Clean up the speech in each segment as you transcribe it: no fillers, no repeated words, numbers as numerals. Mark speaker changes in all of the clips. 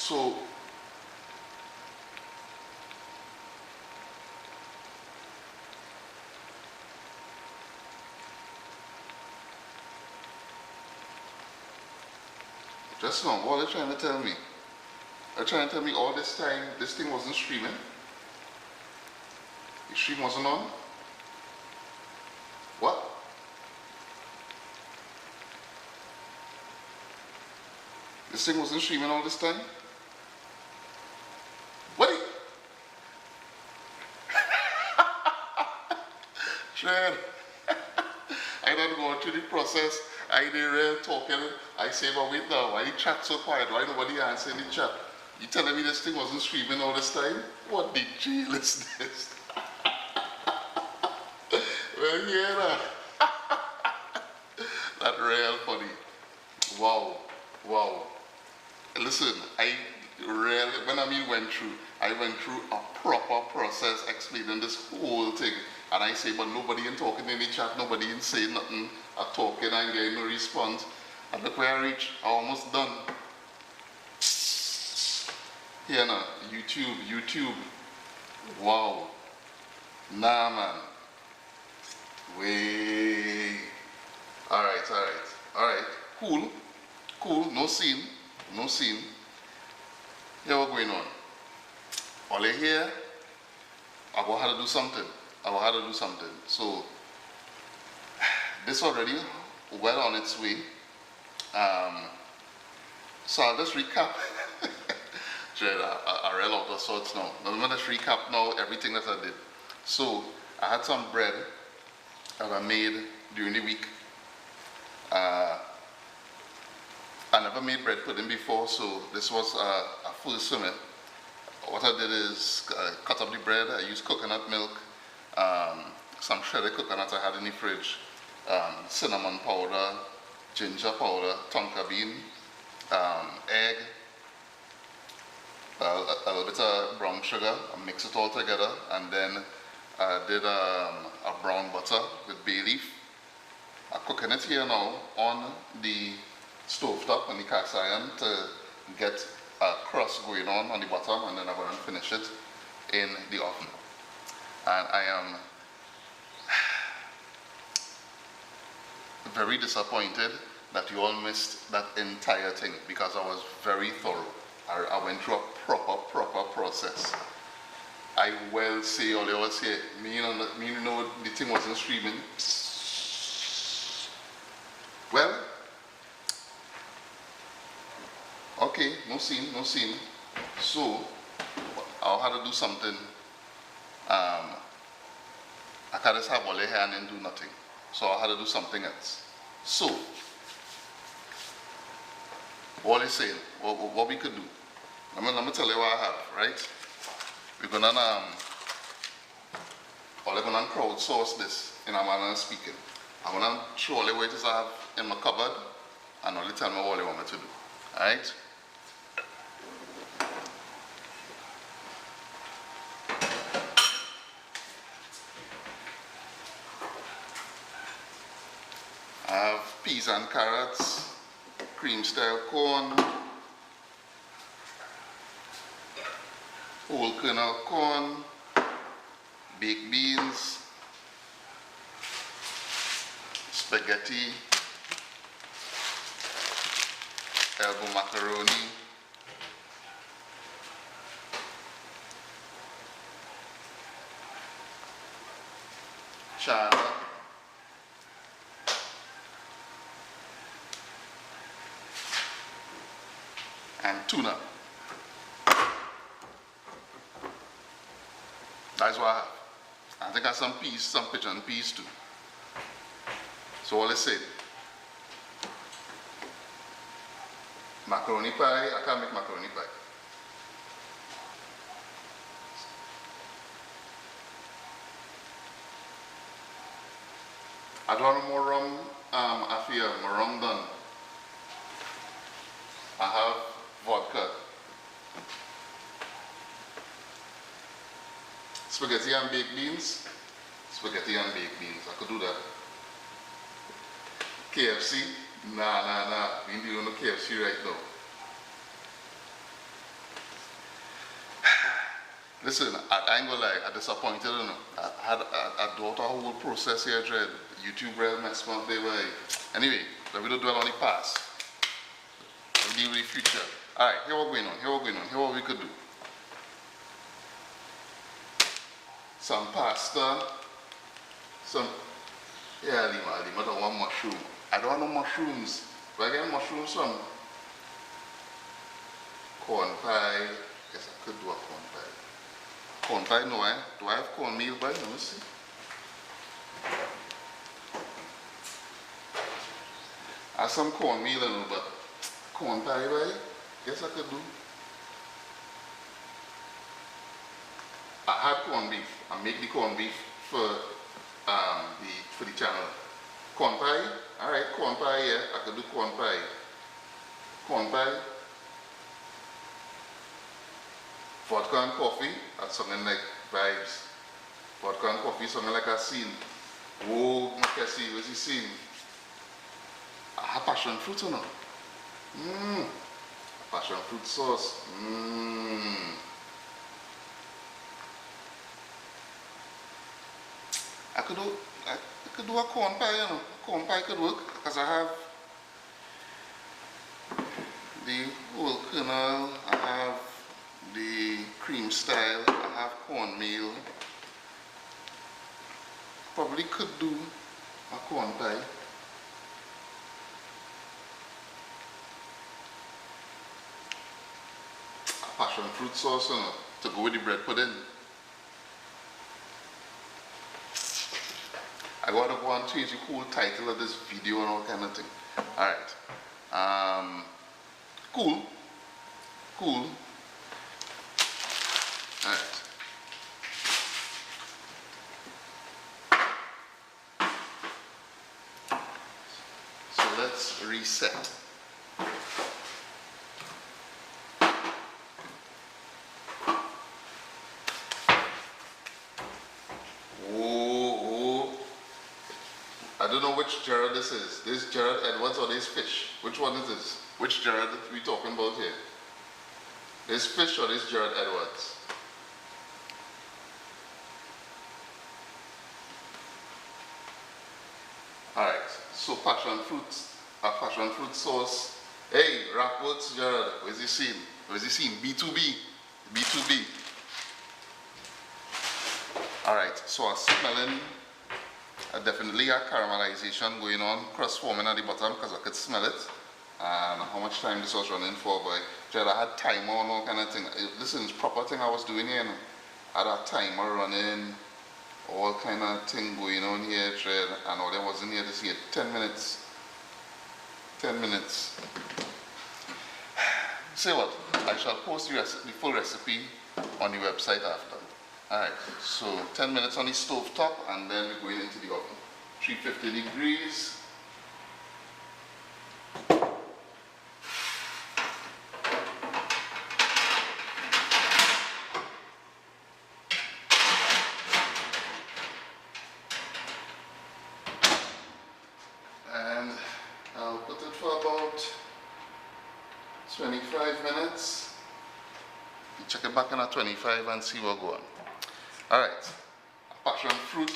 Speaker 1: So just now, what are they trying to tell me? They're trying to tell me all this time this thing wasn't streaming. The stream wasn't on. What? This thing wasn't streaming all this time? What? Trent, I don't go through the process. I did real talking. I say, but wait now, why the chat so quiet? Why nobody answer in the chat? You telling me this thing wasn't streaming all this time? What the jail is this? Well, yeah, that real funny. Wow, wow. Listen, I really, when I mean went through a proper process explaining this whole thing. And I say, but nobody in talking in the chat, nobody in saying nothing, I'm talking and getting no response. And look where I reach, I'm almost done. Here now, YouTube. Wow. Nah, man. Way. Alright. Cool, no scene. Here what's going on. All I hear, I will have to do something. So, this already well on its way. So I'll just recap. I read out of sorts now. Let me just recap now everything that I did. So, I had some bread that I made during the week. I never made bread pudding before, so this was a first for me. What I did is cut up the bread. I used coconut milk, some shredded coconut I had in the fridge, cinnamon powder, ginger powder, tonka bean, egg, a little bit of brown sugar. I mix it all together, and then I did a brown butter with bay leaf. I'm cooking it here now on the stove top on the cast iron to get a crust going on the bottom, and then I'm going to finish it in the oven. And I am very disappointed that you all missed that entire thing, because I was very thorough. I went through a proper process. I will say, all you will say, me know the thing wasn't streaming. Well, okay, no scene. So, I'll have to do something. I can't just have all your hand and do nothing. So I'll have to do something else. So, what is saying? What we could do? Let me tell you what I have, right? We're gonna crowdsource this in a manner of speaking. I'm gonna show all the what I have in my cupboard, and only tell me what you want me to do. Alright? I have peas and carrots, cream style corn, whole kernel corn, baked beans, spaghetti, elbow macaroni, chana, and tuna. That's what I have. I think I have some peas, some pigeon peas too. So all I said, macaroni pie, I can't make macaroni pie. I don't want more rum, I feel my rum done. I have vodka. Spaghetti and baked beans. I could do that. KFC. Nah. We ain't doing no KFC right now. Listen, I ain't gonna lie, I disappointed, you know. I thought a whole process here, dread. YouTube real mess one day, boy. Anyway, let me not dwell on the past. Let me deal with the future. Alright, here what going on, here what we could do. Some pasta, yeah, Lima, I don't want mushroom. I don't want no mushrooms. But I get mushrooms from corn pie. Yes, I could do a corn pie. Corn pie, no, eh? Do I have cornmeal pie? Let me see. I have some cornmeal, you know, but corn pie, right? Yes, I could do. I had corned beef. I make the corned beef for the channel. Corn pie? Alright, corn pie, yeah. I could do corn pie. Corn pie. Vodka and coffee. That's something like vibes. Vodka and coffee, something like a scene. Whoa, Mackenzie, where's the scene? I have passion fruit, you know. Passion fruit sauce. I could do a corn pie, you know. Corn pie could work because I have the whole kernel, I have the cream style, I have cornmeal. Probably could do a corn pie. A passion fruit sauce, you know, to go with the bread pudding. I gotta go and change the whole title of this video and all kind of thing. Alright. Cool. Alright. So let's reset. I don't know which Gerard this is. This Gerard Edwards or this fish? Which one is this? Which Gerard are we talking about here? This fish or this Gerard Edwards? Alright, so passion fruit sauce. Hey, Rapworks Gerard, where's the scene? B2B. Alright, so I'm smelling definitely a caramelization going on, crust forming at the bottom because I could smell it. And how much time this was running for, but I had timer and all kind of thing. Listen, it's proper thing I was doing here. You know? I had a timer running, all kind of thing going on here, and all that was in here this year. 10 minutes. Say what? I shall post the full recipe on the website after. Alright, so 10 minutes on the stove top and then we're going into the oven. 350 degrees. And I'll put it for about 25 minutes. You check it back in at 25 and see what goes on. Alright, passion fruit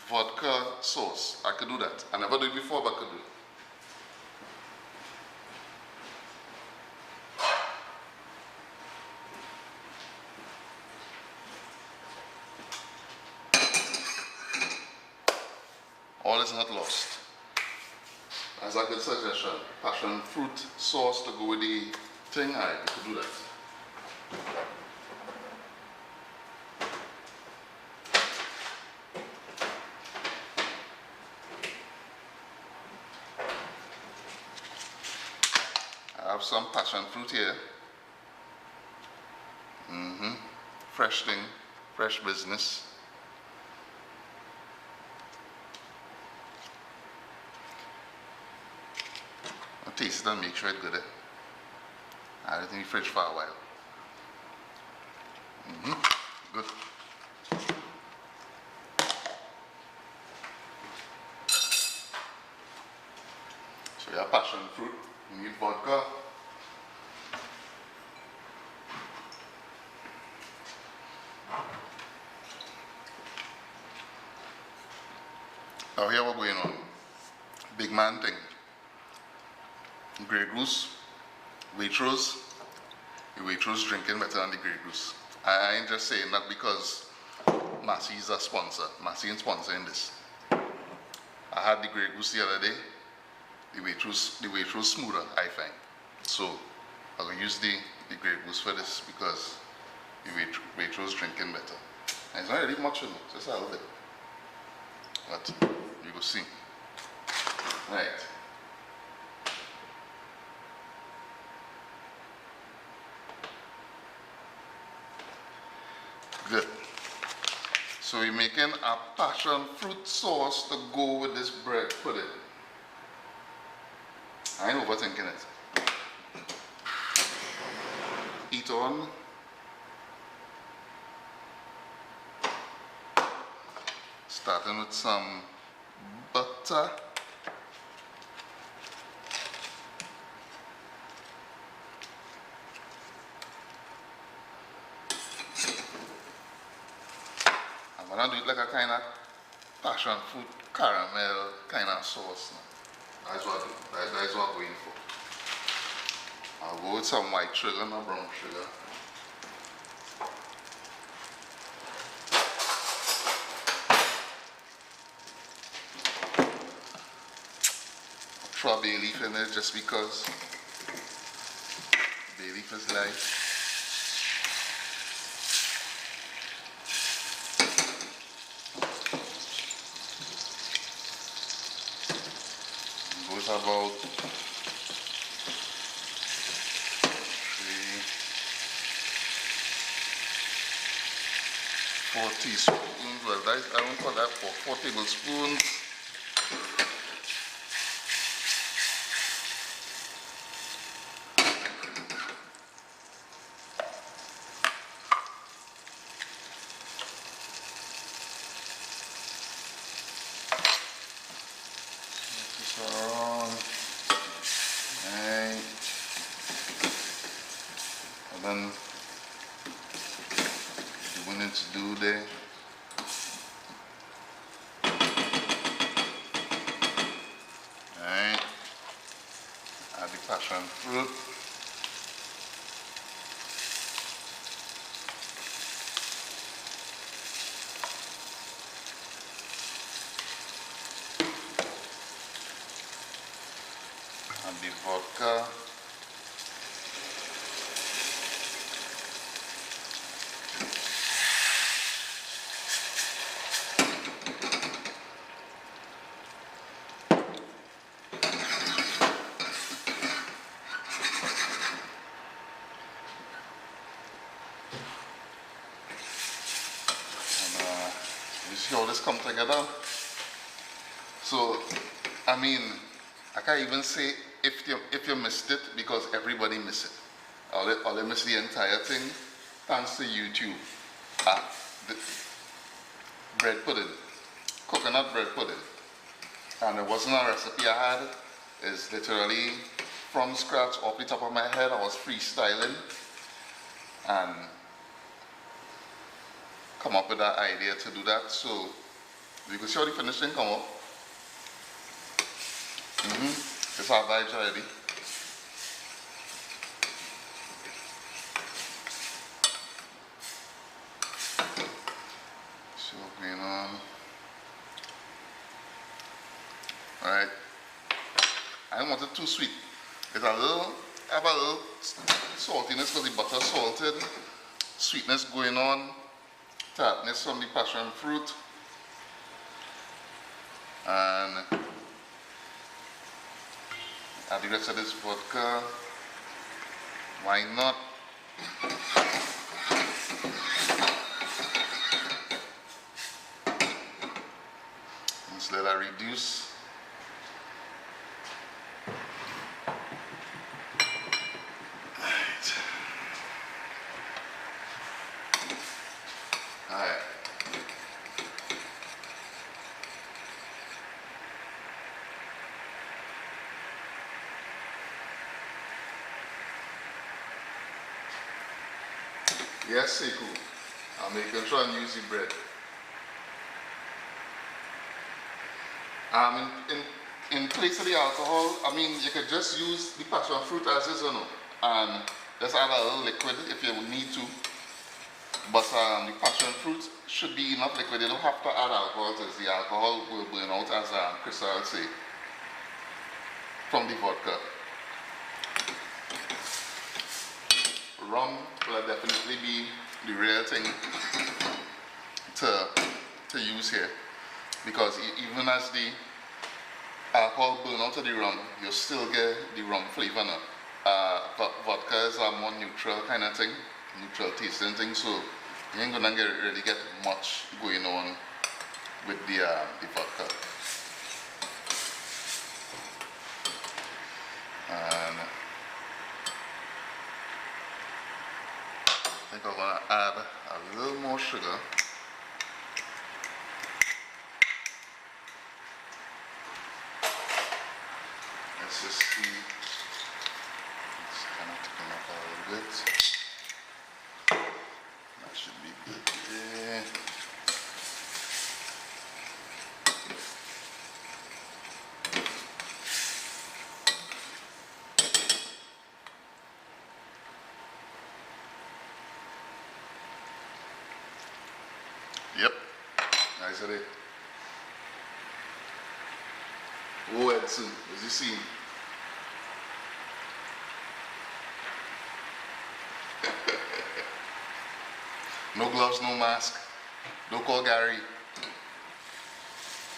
Speaker 1: vodka sauce. I could do that. I never did it before, but I could do it. All is not lost. As a good suggestion, passion fruit sauce to go with the thing, I could do that. I have some passion fruit here. Fresh thing, fresh business. I'll taste it and make sure it's good. I had it in the fridge for a while. Good. So you have passion fruit, you need vodka. Now here we're going on. Big man thing. Grey Goose, Waitrose. The Waitrose drinking better than the Grey Goose. I ain't just saying that because Massey is a sponsor. Massey ain't sponsoring this. I had the Grey Goose the other day. The Waitrose smoother, I find. So I'm gonna use the Grey Goose for this because the Waitrose drinking better. And it's not really much in it, just a little bit. But you go see. Right. Good. So we're making a passion fruit sauce to go with this bread pudding. I ain't overthinking it. Heat on. Starting with some butter. I'm gonna do it like a kind of passion fruit caramel kind of sauce. That's what I'm going for. I'll go with some white sugar, not brown sugar. Throw a bay leaf in there just because bay leaf is life. Goes about 4 teaspoons. Well, I don't call that 4 tablespoons. And then we need to do there. Alright. Add the passion fruit. Add the vodka. You see how this come together? So, I mean, I can't even say if you missed it because everybody missed it. Or they missed the entire thing thanks to YouTube. The bread pudding, coconut bread pudding. And it wasn't a recipe I had. It's literally from scratch, off the top of my head. I was freestyling and come up with that idea to do that. So you can see how the finishing come up. It's our vibes already. So going on. Alright. I don't want it too sweet. It's have a little saltiness because the butter salted. Sweetness going on. Tartness from the passion fruit. And add the rest of this vodka. Why not? Just let that reduce. Alright. Yes, Sekou. I'm making sure and use the bread. In place of the alcohol, I mean, you could just use the passion fruit as is, and just add a little liquid if you need to. But the passion fruit should be enough liquid. You don't have to add alcohol to this. The alcohol will burn out, as Crystal would say, from the vodka. Rum will definitely be the real thing to use here, because even as the alcohol burn out of the rum, you still get the rum flavor now. But vodka is a more neutral kind of thing, neutral tasting thing, so you ain't gonna really get much going on with the vodka. And I think I'm gonna add a little more sugar. Let's just see. Let's kind of thicken up a little bit. That should be good there. Yep, nice of it. Oh, Edson, as you see. No gloves, no mask. Don't call Gary.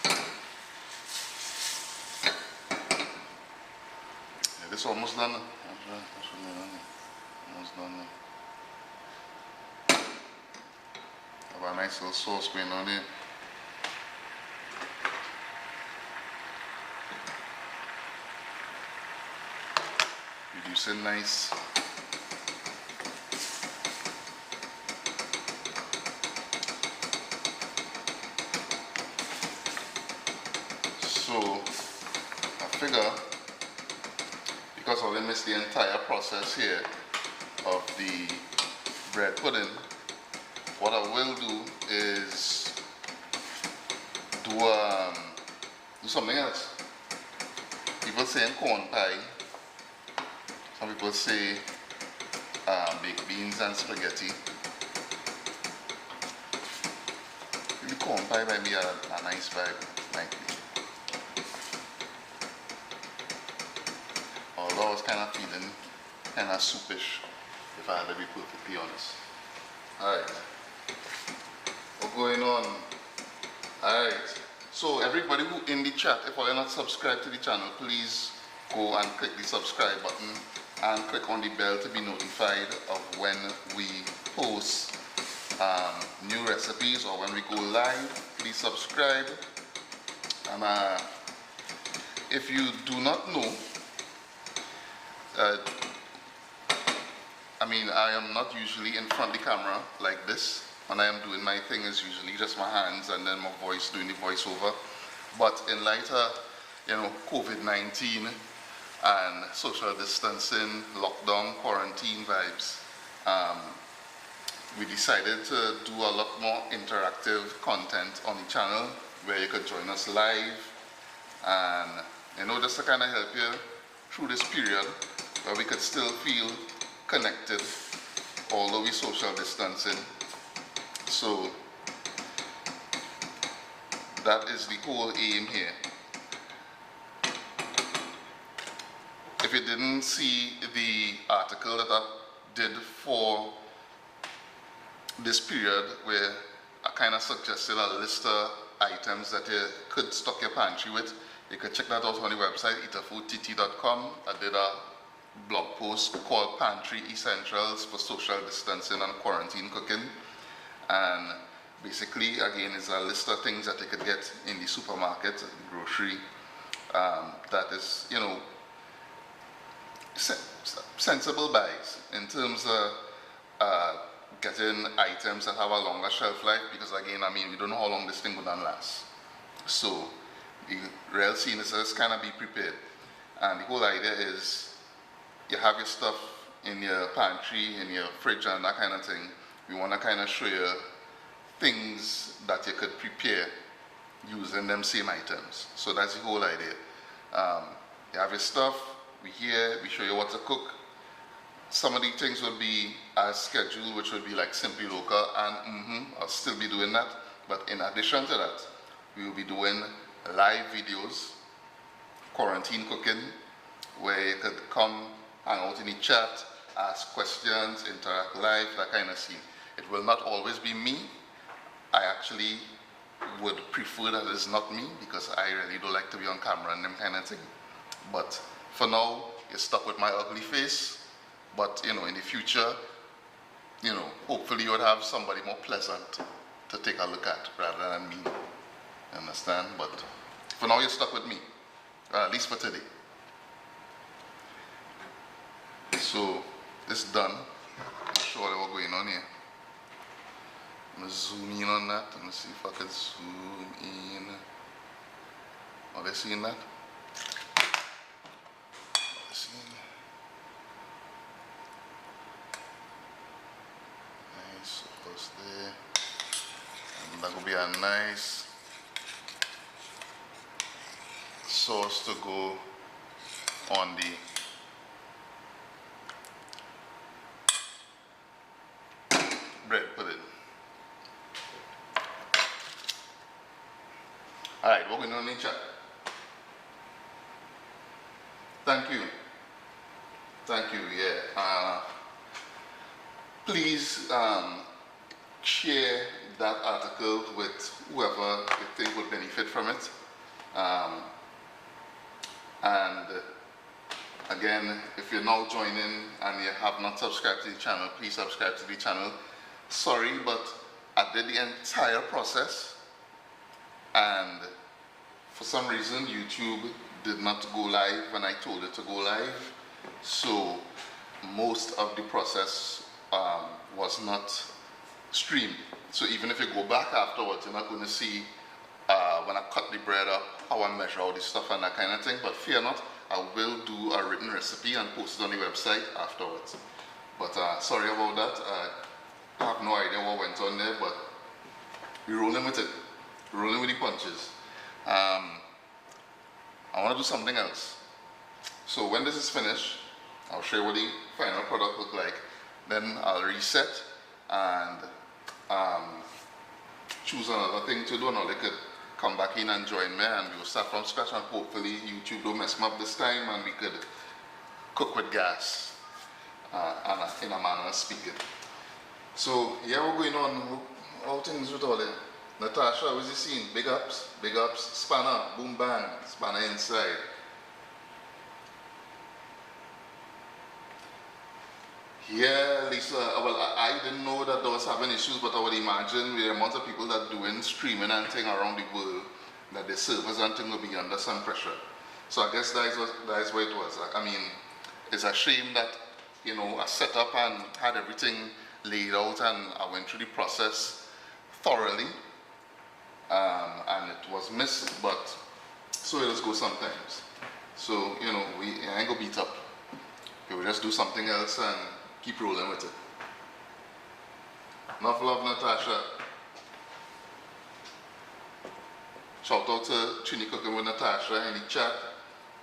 Speaker 1: Yeah, this is almost done. Almost done now. Have a nice little sauce going on there. Reducing nice. So I figure, because I will miss the entire process here of the bread pudding, what I will do is do something else. People say corn pie. Some people say baked beans and spaghetti. The corn pie might be a nice vibe, might be. Although I was kind of feeling kind of soupish, if I had to be perfectly honest. Alright. What's going on? Alright. So everybody who in the chat, if you're not subscribed to the channel, please go and click the subscribe button and click on the bell to be notified of when we post new recipes or when we go live. Please subscribe. And if you do not know, I mean, I am not usually in front of the camera like this. When I am doing my thing, it's usually just my hands and then my voice doing the voiceover. But in light of, COVID-19 and social distancing, lockdown, quarantine vibes, we decided to do a lot more interactive content on the channel where you could join us live and, just to kind of help you through this period where we could still feel connected, although we social distancing. So that is the whole aim here. If you didn't see the article that I did for this period, where I kind of suggested a list of items that you could stock your pantry with, you could check that out on the website, eatafoodtt.com. I did a blog post called Pantry Essentials for Social Distancing and Quarantine Cooking. And basically, again, it's a list of things that you could get in the supermarket, the grocery, that is, sensible buys in terms of getting items that have a longer shelf life, because again, we don't know how long this thing would last. So the real scene is just kind of be prepared. And the whole idea is you have your stuff in your pantry, in your fridge and that kind of thing. We want to kind of show you things that you could prepare using them same items. So that's the whole idea. You have your stuff, we here, we show you what to cook. Some of the things will be as scheduled, which will be like Simply Local, and I'll still be doing that. But in addition to that, we will be doing live videos, quarantine cooking, where you could come hang out in the chat, ask questions, interact live, that kind of scene. It will not always be me. I actually would prefer that it's not me, because I really don't like to be on camera and them kind of thing. But for now, you're stuck with my ugly face. But you know, in the future, you know, hopefully you would have somebody more pleasant to take a look at rather than me. Understand? But for now, you're stuck with me, at least for today. So this is done. I'm sure what's going on here. I'm gonna zoom in on that. Let me see if I can zoom in. Are they seeing that? Nice, almost there. And that will be a nice sauce to go on the bread pudding. Alright, what we're going to need, chat. Thank you. Thank you, yeah. Please share that article with whoever you think would benefit from it. And again, if you're now joining and you have not subscribed to the channel, please subscribe to the channel. Sorry, but I did the entire process, and for some reason YouTube did not go live when I told it to go live. So most of the process was not streamed. So even if you go back afterwards, you're not going to see when I cut the bread up, how I measure all this stuff and that kind of thing. But fear not, I will do a written recipe and post it on the website afterwards. But sorry about that. I have no idea what went on there, but we're rolling with it. We're rolling with the punches. I want to do something else. So when this is finished, I'll show you what the final product looks like. Then I'll reset and choose another thing to do, or they could come back in and join me, and we'll start from scratch, and hopefully YouTube don't mess me up this time and we could cook with gas in a manner of speaking. So yeah, we're going on. How things with all that? Natasha, what's you seeing? Big ups, spanner, boom bang, spanner inside. Yeah, Lisa, well, I didn't know that I was having issues, but I would imagine with the amount of people that doing streaming and thing around the world, that the servers and thing will be under some pressure. So I guess that is what it was. I mean, it's a shame that, you know, I set up and had everything laid out and I went through the process thoroughly, and it was missed, but so it just goes sometimes. So, you know, we ain't gonna beat up. We will just do something else and keep rolling with it. Enough love, Natasha. Shout out to Trini Cooking with Natasha in the chat.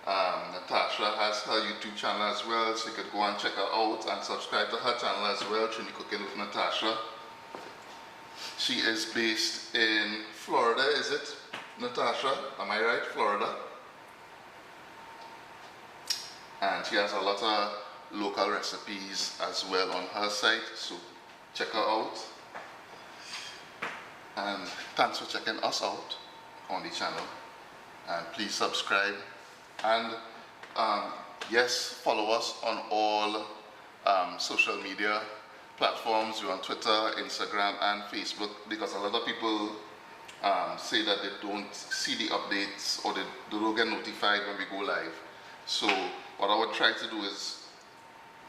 Speaker 1: Natasha has her YouTube channel as well, so you could go and check her out and subscribe to her channel as well, Trini Cooking with Natasha. She is based in Florida, is it, Natasha? Am I right? Florida. And she has a lot of local recipes as well on her site, so check her out. And thanks for checking us out on the channel, and please subscribe, and yes, follow us on all social media platforms. We're on Twitter, Instagram and Facebook, because a lot of people say that they don't see the updates or they don't get notified when we go live. So what I would try to do is,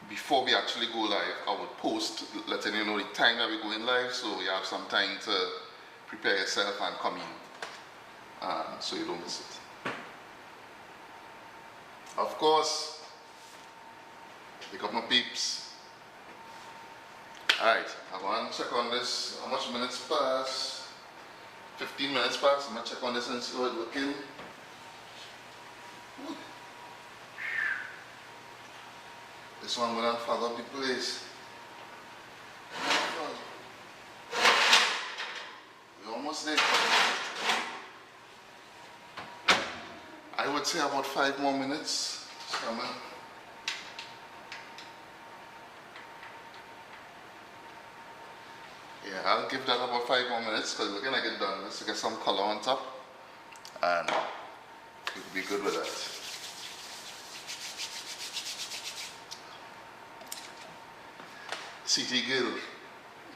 Speaker 1: before we actually go live, I would post letting you know the time that we're going live, so you have some time to prepare yourself and come in, so you don't miss it. Of course, pick up my peeps. Alright, I want to check on this, how much minutes pass. 15 minutes past. I'm gonna check on this and see how it's looking. Ooh. This one gonna fog up the place. We're almost there. I would say about 5 more minutes. So yeah, I'll give that about 5 more minutes because we're gonna get done. Let's get some color on top and we'll be good with that. CT Gill,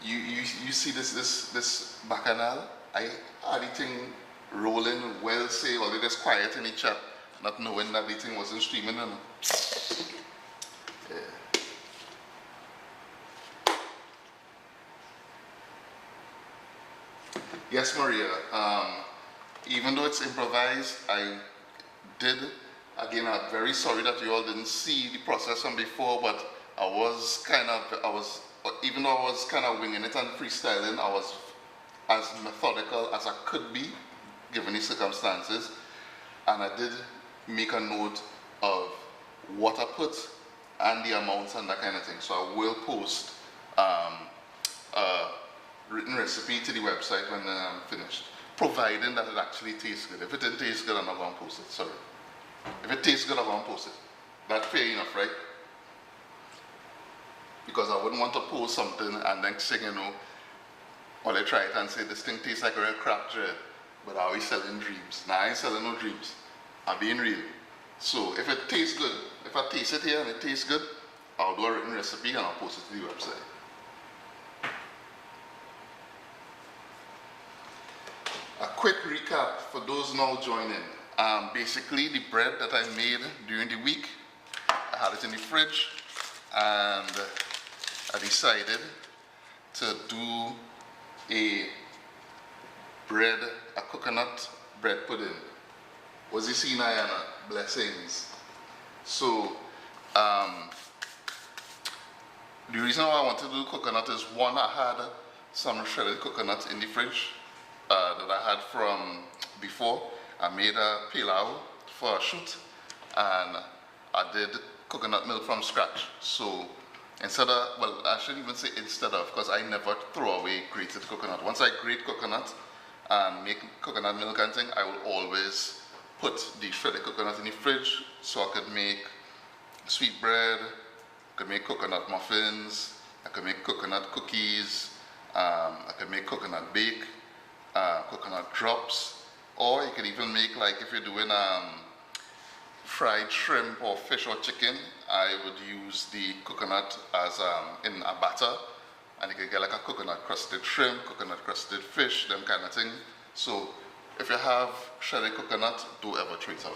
Speaker 1: you see this bacchanal? I had the thing rolling well, say, or they just quiet in the chat, not knowing that the thing wasn't streaming. And yeah. Yes, Maria. Even though it's improvised, I did. Again, I'm very sorry that you all didn't see the process from before, but even though I was kind of winging it and freestyling, I was as methodical as I could be, given the circumstances. And I did make a note of what I put and the amounts and that kind of thing. So I will post a written recipe to the website when I'm finished, providing that it actually tastes good. If it didn't taste good, I'm not going to post it, sorry. If it tastes good, I'm going to post it. That's fair enough, right? Because I wouldn't want to post something and then say, you know, or they try it and say this thing tastes like a real crap dread, but I always selling dreams. Now I ain't selling no dreams. I'm being real. So if it tastes good, if I taste it here and it tastes good, I'll do a written recipe and I'll post it to the website. A quick recap for those now joining. Basically the bread that I made during the week, I had it in the fridge and I decided to do a coconut bread pudding. Was you see, Nayana? Blessings. So, the reason why I wanted to do coconut is one, I had some shredded coconut in the fridge that I had from before. I made a pilau for a shoot and I did coconut milk from scratch. So instead of, well, I shouldn't even say instead of, because I never throw away grated coconut. Once I grate coconut and make coconut milk and thing, I will always put the shredded coconut in the fridge so I could make sweet bread, I could make coconut muffins, I could make coconut cookies, I could make coconut bake, coconut drops, or you could even make, like if you're doing fried shrimp or fish or chicken, I would use the coconut as in a batter, and you can get like a coconut crusted shrimp, coconut crusted fish, them kind of thing. So if you have shredded coconut, don't ever throw it away.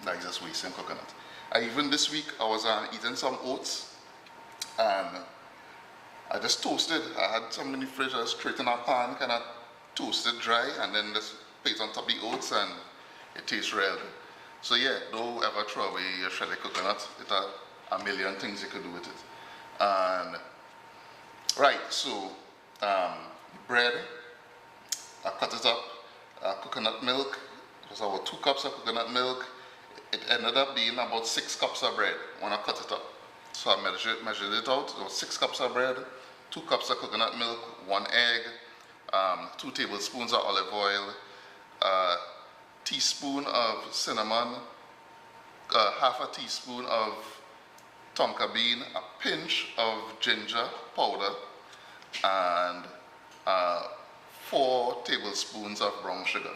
Speaker 1: That's just wasting coconut. Even this week I was eating some oats and I just toasted. I had some in the fridge, I just straight in a pan, kind of toasted dry, and then just put it on top of the oats and it tastes real good. So yeah, don't ever throw away your shredded coconut. It's a million things you could do with it. And right, so bread, I cut it up, coconut milk, it was about 2 cups of coconut milk. It ended up being about 6 cups of bread when I cut it up. So I measured it out, it was 6 cups of bread, 2 cups of coconut milk, 1 egg, 2 tablespoons of olive oil, teaspoon of cinnamon, half a teaspoon of tonka bean, a pinch of ginger powder, and 4 tablespoons of brown sugar.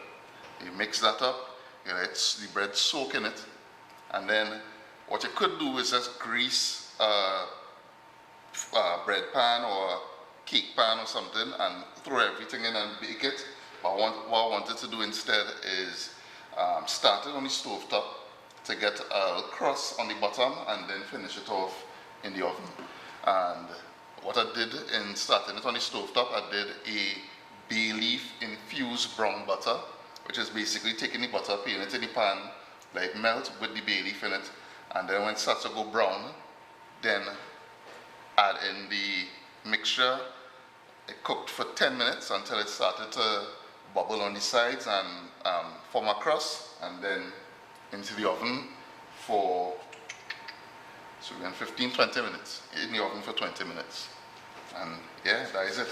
Speaker 1: You mix that up, you let the bread soak in it, and then what you could do is just grease a bread pan or cake pan or something and throw everything in and bake it. But what I wanted to do instead is start it on the stove top to get a crust on the bottom and then finish it off in the oven. And what I did in starting it on the stove top, I did a bay leaf infused brown butter, which is basically taking the butter, putting it in the pan, let it melt with the bay leaf in it, and then when it starts to go brown, then add in the mixture. It cooked for 10 minutes until it started to bubble on the sides and form a crust, and then into the oven for, so we're in 15-20 minutes, in the oven for 20 minutes. And yeah, that is it.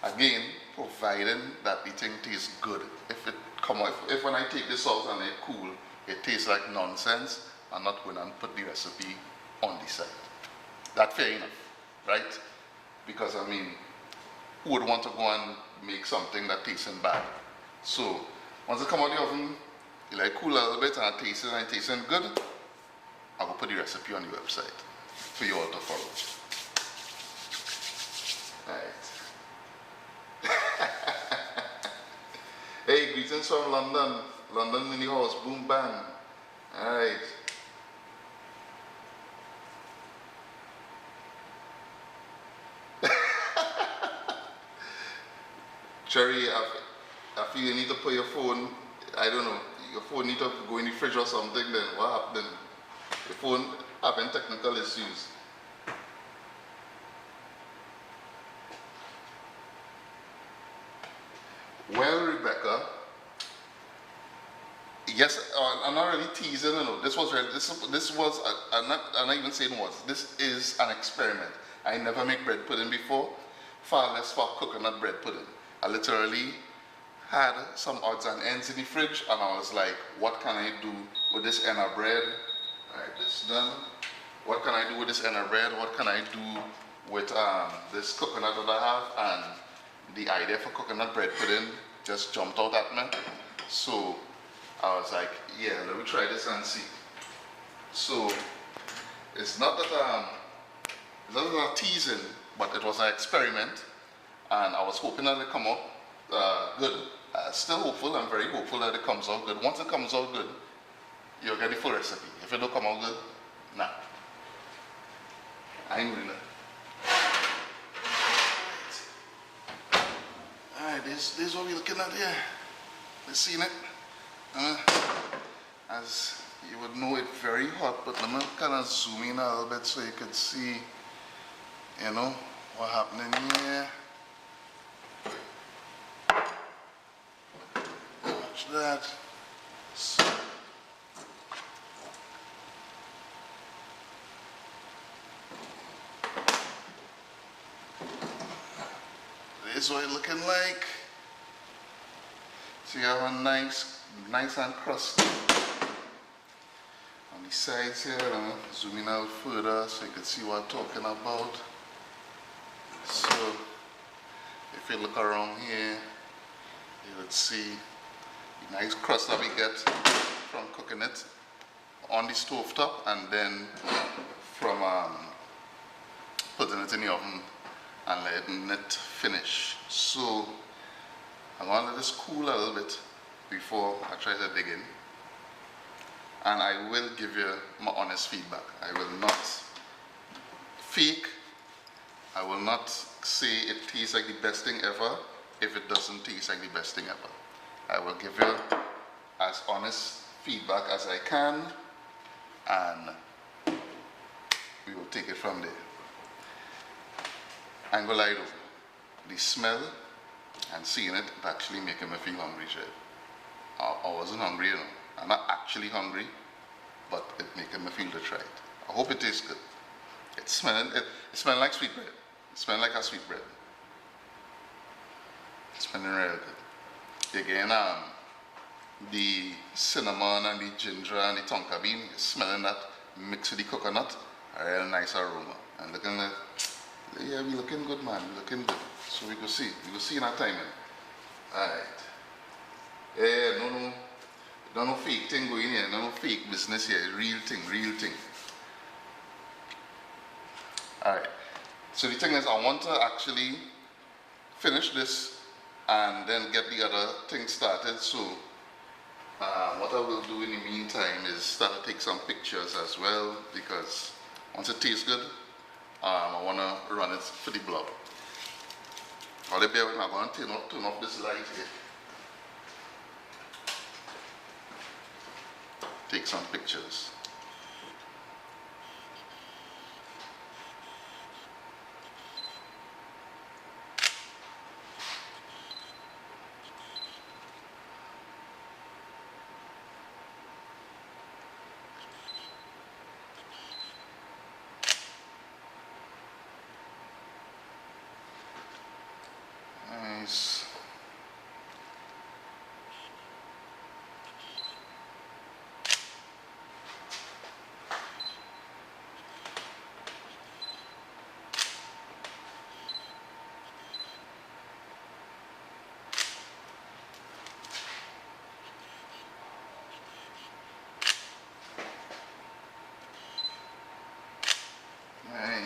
Speaker 1: Again, providing that the thing tastes good. If it come out, if when I take this out and it cool, it tastes like nonsense, I'm not going to put the recipe on the side. That's fair enough, right? Because I mean, who would want to go and make something that tastes bad? So once it come out of the oven, you let it cool a little bit and it tastes good, I will put the recipe on the website for you all to follow. Alright. Hey, greetings from London. London in the house, boom bang. Alright. Cherry, I feel you need to put your phone, I don't know, your phone need to go in the fridge or something, then what happened? Your phone having technical issues. Well, Rebecca, yes, I'm not really teasing, you know. This was, I'm not even saying was, this is an experiment. I never make bread pudding before, far less for coconut bread pudding. I literally had some odds and ends in the fridge, and I was like, what can I do with this end of bread? Alright, this done. What can I do with this end of bread? What can I do with this coconut that I have? And the idea for coconut bread pudding just jumped out at me. So I was like, yeah, let me try this and see. So it's not that it's not teasing, but it was an experiment, and I was hoping that it come out good. Still hopeful. I'm very hopeful that it comes out good. Once it comes out good, you'll get the full recipe. If it don't come out good, nah, I ain't doing that. Alright, this is what we're looking at here. Let's see it. As you would know, it's very hot, but let me kind of zoom in a little bit so you can see, you know, what's happening here. Watch that. So, this is what it's looking like. So you have a nice and crusty on the sides here. I'm zooming out further so you can see what I'm talking about. So if you look around here, you would see the nice crust that we get from cooking it on the stove top, and then from putting it in the oven and letting it finish. So I'm going to let this cool a little bit before I try to dig in, and I will give you my honest feedback. I will not fake. I will not say it tastes like the best thing ever if it doesn't taste like the best thing ever. I will give you as honest feedback as I can, and we will take it from there. I'm gonna lie though, the smell and seeing it actually making me feel hungry, Jay. I wasn't hungry, you know. I'm not actually hungry, but it making me feel to try it. I hope it tastes good. It's smelling like sweet bread. It smells like a sweet bread. It's smelling real good. Again, the cinnamon and the ginger and the tonka bean, it's smelling that mixed with the coconut, a real nice aroma. And looking at, yeah, we looking good, man. We looking good. So we go see. We go see in our timing. Alright. Yeah, no fake thing going here. No fake business here. Real thing, real thing. Alright. So the thing is, I want to actually finish this and then get the other thing started. So what I will do in the meantime is start to take some pictures as well, because once it tastes good, I want to run it for the blog. I'll be able to, I'm going to turn off this light here. Take some pictures. Alright.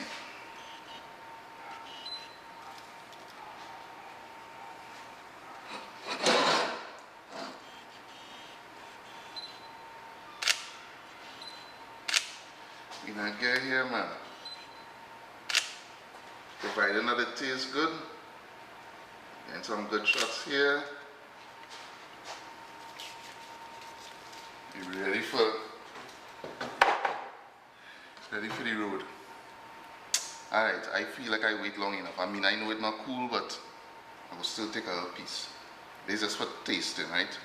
Speaker 1: We not get here, man. Providing that it tastes good. And some good shots here. You ready for the road? Alright, I feel like I wait long enough. I mean, I know it's not cool, but I will still take a little piece. This is for tasting, right?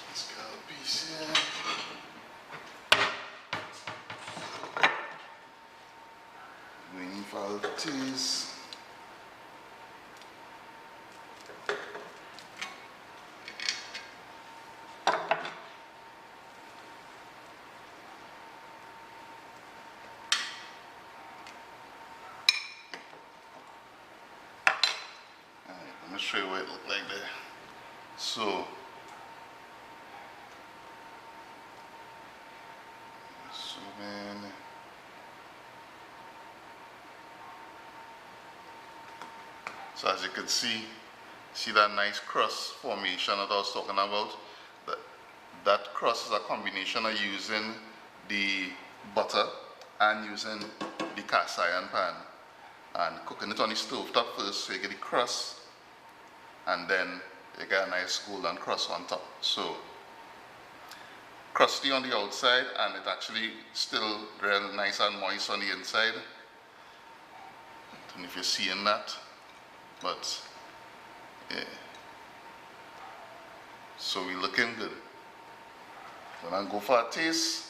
Speaker 1: Let's get a piece here. Waiting for a little taste. Let me show you what it looked like there. So man, so as you can see that nice crust formation that I was talking about. That crust is a combination of using the butter and using the cast iron pan and cooking it on the stove top first, so you get the crust, and then you get a nice golden crust on top. So crusty on the outside, and it actually still real nice and moist on the inside. I don't know if you're seeing that, but yeah. So we're looking good. Then I'll go for a taste,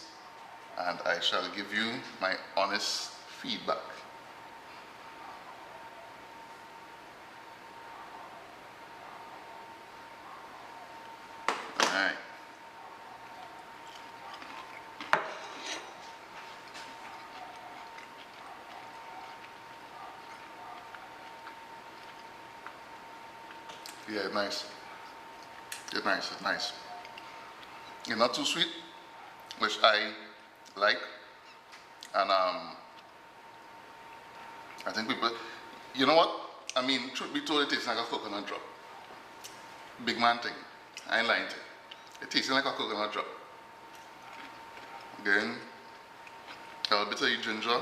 Speaker 1: and I shall give you my honest feedback. Alright. Yeah, nice. It's nice, it's nice. It's not too sweet, which I like. And I think people, you know what? I mean, truth be told, it tastes like a coconut drop. Big man thing. I ain't lying to you. It tastes like a coconut drop. Again, a little bit of the ginger.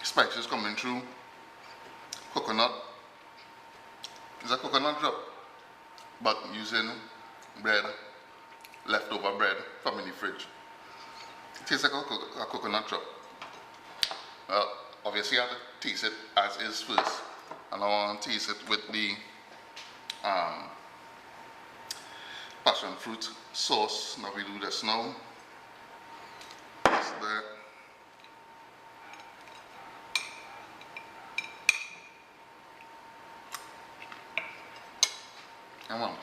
Speaker 1: Spices coming through. Coconut. It's a coconut drop, but using bread, leftover bread from in the fridge. It tastes like a coconut drop. Well, obviously I have to taste it as is first, and I want to taste it with the passion fruit sauce. Now we do this now. That's there. Come on.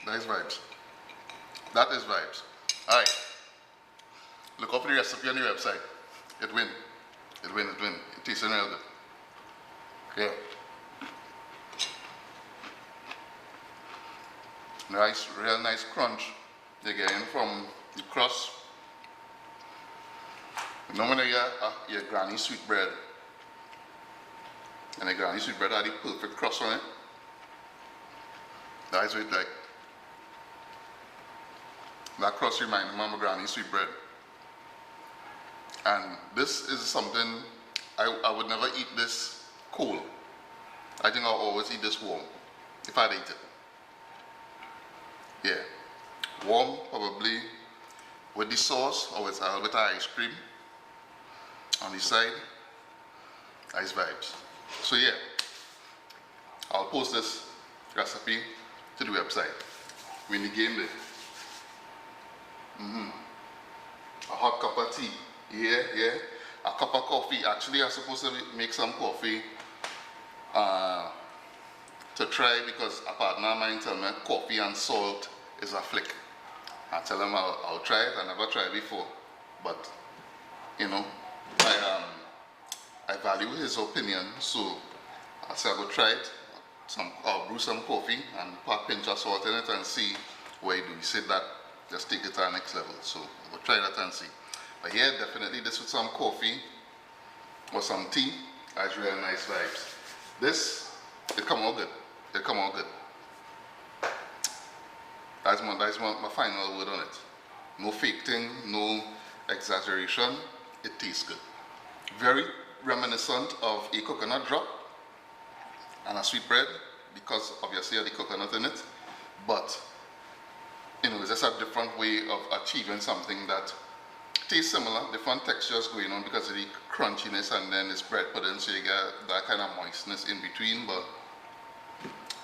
Speaker 1: That is vibes. That is vibes. Alright. Look up the recipe on the website. It win. It win, it win. It tastes real good. Okay. Nice, real nice crunch you're getting from the crust. You know when you get your granny sweet bread, and the granny sweet bread had the perfect crust on it? That is what it's like. That crust reminds me of my granny sweet bread. And this is something, I would never eat this cold. I think I'll always eat this warm, if I'd eat it. Yeah, warm probably with the sauce, or with a little bit of ice cream on the side. Nice vibes. So yeah, I'll post this recipe to the website. We're in the game there. A hot cup of tea. Yeah, yeah. A cup of coffee. Actually, I'm supposed to make some coffee to try, because a partner of mine told me coffee and salt is a flick. I tell him I'll try it. I never tried before, but you know, I value his opinion, so I said I will try it. brew some coffee and put a pinch of salt in it and see what you do. You said that, just take it to the next level. So we'll try that and see. But yeah, definitely this with some coffee or some tea has really nice vibes. This, it come out good. It come out good. That's my final word on it. No fake thing, no exaggeration. It tastes good. Very reminiscent of a coconut drop and a sweet bread, because obviously the coconut in it. But you know, it's just a different way of achieving something that tastes similar, different textures going on because of the crunchiness, and then it's bread pudding, so you get that kind of moistness in between. But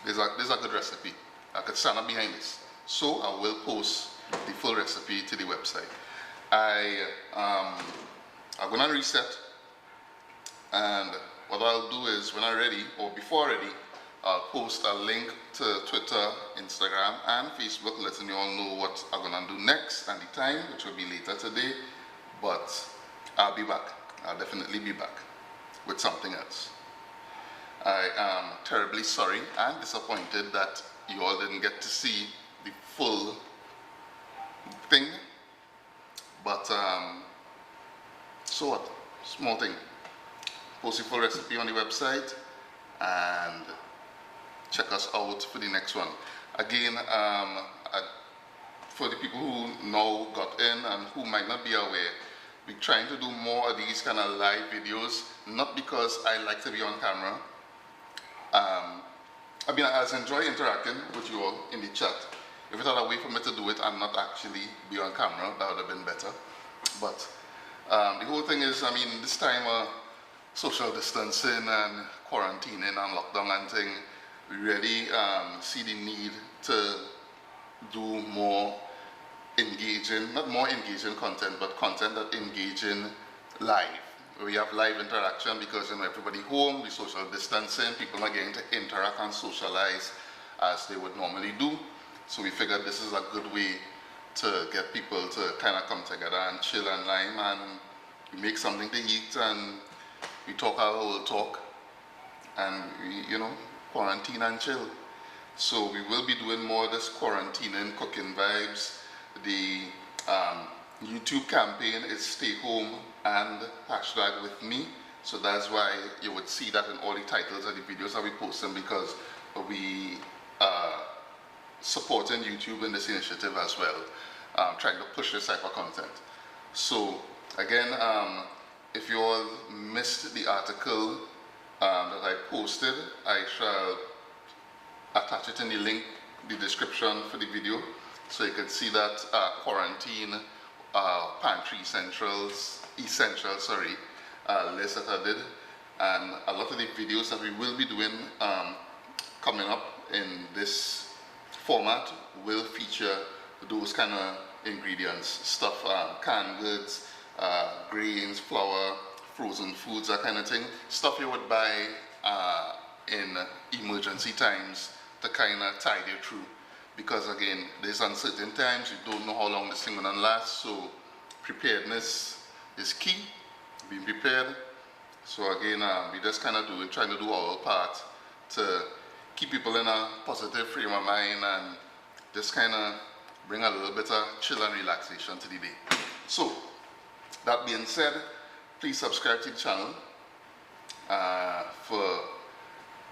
Speaker 1: there's a good recipe. I could stand up behind this. So I will post the full recipe to the website. I'm gonna reset, and what I'll do is when I'm ready, or before ready, I'll post a link to Twitter, Instagram, and Facebook, letting you all know what I'm gonna do next and the time, which will be later today. But I'll be back. I'll definitely be back with something else. I am terribly sorry and disappointed that you all didn't get to see the full thing, but so what? Small thing. Post the full recipe on the website and check us out for the next one. Again, for the people who now got in and who might not be aware, we're trying to do more of these kind of live videos, not because I like to be on camera. I mean, I enjoy interacting with you all in the chat. If it had a way for me to do it and not actually be on camera, that would have been better. But the whole thing is, I mean, this time social distancing and quarantining and lockdown and thing, we really see the need to do more engaging, not more engaging content, but content that engaging live. We have live interaction because, you know, everybody home, the social distancing, people are getting to interact and socialize as they would normally do. So we figured this is a good way to get people to kind of come together and chill and lime, and we make something to eat and we talk our whole talk and we, you know, quarantine and chill. So we will be doing more of this quarantining, cooking vibes. The YouTube campaign is stay home and #withme. So that's why you would see that in all the titles of the videos that we post them, because we supporting YouTube in this initiative as well, trying to push this type of content. So again, if you all missed the article that I posted, I shall attach it in the link, the description for the video, so you can see that quarantine pantry essentials list that I did, and a lot of the videos that we will be doing coming up in this format will feature those kind of ingredients, stuff, canned goods, grains, flour, frozen foods, that kind of thing, stuff you would buy in emergency times to kind of tide you through, because again, there's uncertain times, you don't know how long this thing gonna last, so preparedness is key, being prepared. So again, we just kind of trying to do our part to keep people in a positive frame of mind and just kind of bring a little bit of chill and relaxation to the day. So that being said, please subscribe to the channel for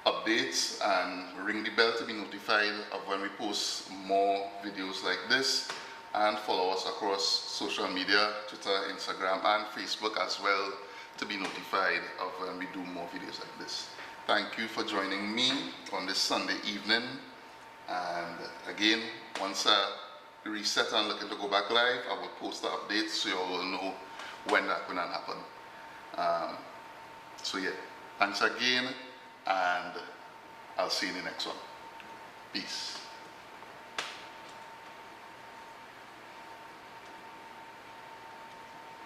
Speaker 1: updates and ring the bell to be notified of when we post more videos like this, and follow us across social media, Twitter, Instagram and Facebook as well, to be notified of when we do more videos like this. Thank you for joining me on this Sunday evening, and again, once I reset and looking to go back live, I will post the updates so you all will know when that's going to happen. So yeah, thanks again, and I'll see you in the next one. Peace.